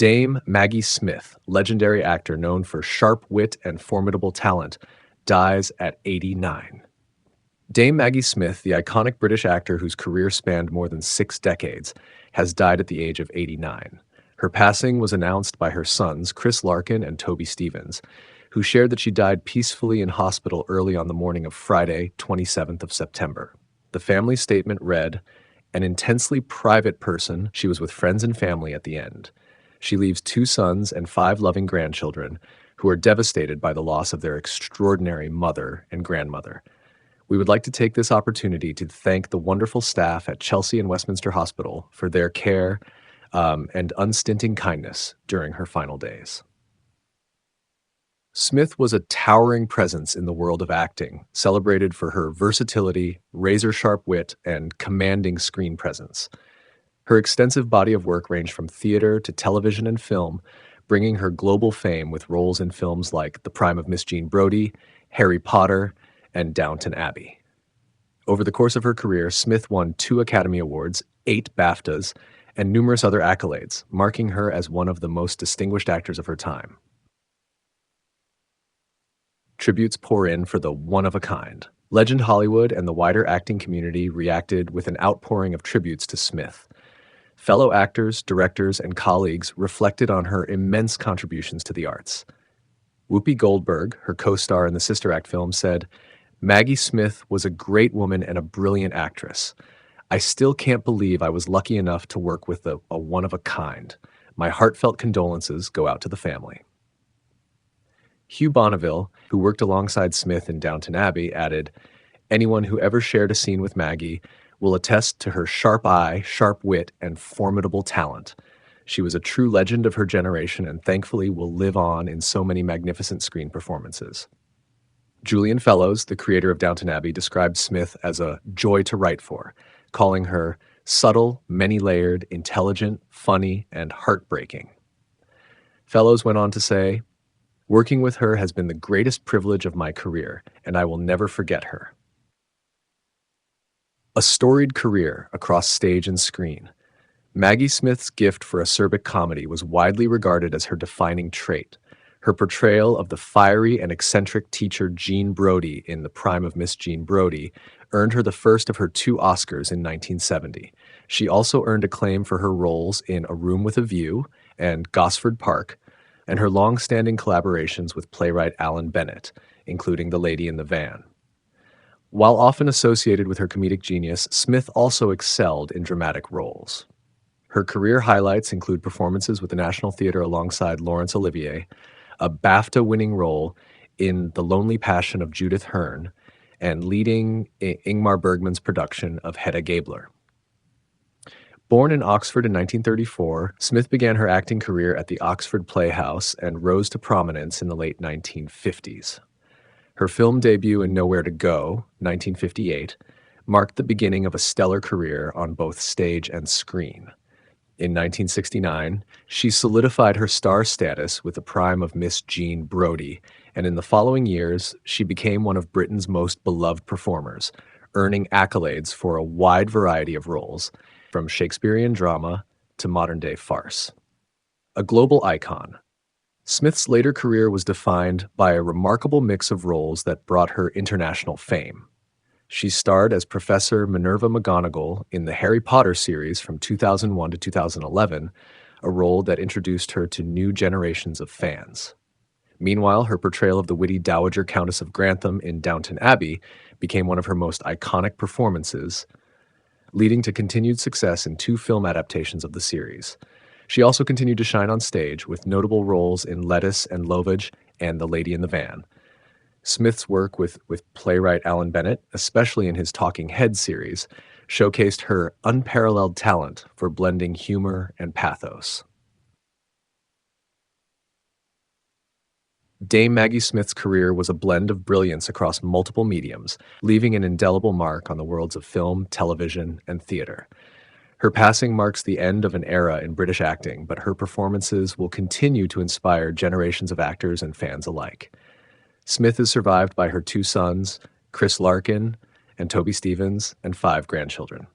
Dame Maggie Smith, legendary actor known for sharp wit and formidable talent, dies at 89. Dame Maggie Smith, the iconic British actor whose career spanned more than 6 decades, has died at the age of 89. Her passing was announced by her sons, Chris Larkin and Toby Stevens, who shared that she died peacefully in hospital early on the morning of Friday, 27th of September. The family statement read, "An intensely private person, she was with friends and family at the end. She leaves 2 sons and 5 loving grandchildren who are devastated by the loss of their extraordinary mother and grandmother. We would like to take this opportunity to thank the wonderful staff at Chelsea and Westminster Hospital for their care and unstinting kindness during her final days." Smith was a towering presence in the world of acting, celebrated for her versatility, razor-sharp wit, and commanding screen presence. Her extensive body of work ranged from theater to television and film, bringing her global fame with roles in films like The Prime of Miss Jean Brodie, Harry Potter, and Downton Abbey. Over the course of her career, Smith won 2 Academy Awards, 8 BAFTAs, and numerous other accolades, marking her as one of the most distinguished actors of her time. Tributes pour in for the one-of-a-kind. Legend Hollywood and the wider acting community reacted with an outpouring of tributes to Smith. Fellow actors, directors, and colleagues reflected on her immense contributions to the arts. Whoopi Goldberg, her co-star in the Sister Act film, said, "Maggie Smith was a great woman and a brilliant actress. I still can't believe I was lucky enough to work with a one-of-a-kind. My heartfelt condolences go out to the family." Hugh Bonneville, who worked alongside Smith in Downton Abbey, added, "Anyone who ever shared a scene with Maggie will attest to her sharp eye, sharp wit, and formidable talent. She was a true legend of her generation and thankfully will live on in so many magnificent screen performances." Julian Fellowes, the creator of Downton Abbey, described Smith as a joy to write for, calling her subtle, many-layered, intelligent, funny, and heartbreaking. Fellowes went on to say, "Working with her has been the greatest privilege of my career, and I will never forget her." A storied career across stage and screen, Maggie Smith's gift for acerbic comedy was widely regarded as her defining trait. Her portrayal of the fiery and eccentric teacher Jean Brodie in The Prime of Miss Jean Brodie earned her the first of her 2 Oscars in 1970. She also earned acclaim for her roles in A Room with a View and Gosford Park, and her long-standing collaborations with playwright Alan Bennett, including The Lady in the Van. While often associated with her comedic genius, Smith also excelled in dramatic roles. Her career highlights include performances with the National Theatre alongside Laurence Olivier, a BAFTA-winning role in The Lonely Passion of Judith Hearn, and leading Ingmar Bergman's production of Hedda Gabler. Born in Oxford in 1934, Smith began her acting career at the Oxford Playhouse and rose to prominence in the late 1950s. Her film debut in Nowhere to Go, 1958, marked the beginning of a stellar career on both stage and screen. In 1969, she solidified her star status with The Prime of Miss Jean Brodie, and in the following years, she became one of Britain's most beloved performers, earning accolades for a wide variety of roles, from Shakespearean drama to modern-day farce. A global icon, Smith's later career was defined by a remarkable mix of roles that brought her international fame. She starred as Professor Minerva McGonagall in the Harry Potter series from 2001 to 2011, a role that introduced her to new generations of fans. Meanwhile, her portrayal of the witty Dowager Countess of Grantham in Downton Abbey became one of her most iconic performances, leading to continued success in 2 film adaptations of the series. She also continued to shine on stage with notable roles in Lettuce and Lovage and The Lady in the Van. Smith's work with playwright Alan Bennett, especially in his Talking Heads series, showcased her unparalleled talent for blending humor and pathos. Dame Maggie Smith's career was a blend of brilliance across multiple mediums, leaving an indelible mark on the worlds of film, television, and theater. Her passing marks the end of an era in British acting, but her performances will continue to inspire generations of actors and fans alike. Smith is survived by her 2 sons, Chris Larkin and Toby Stevens, and 5 grandchildren.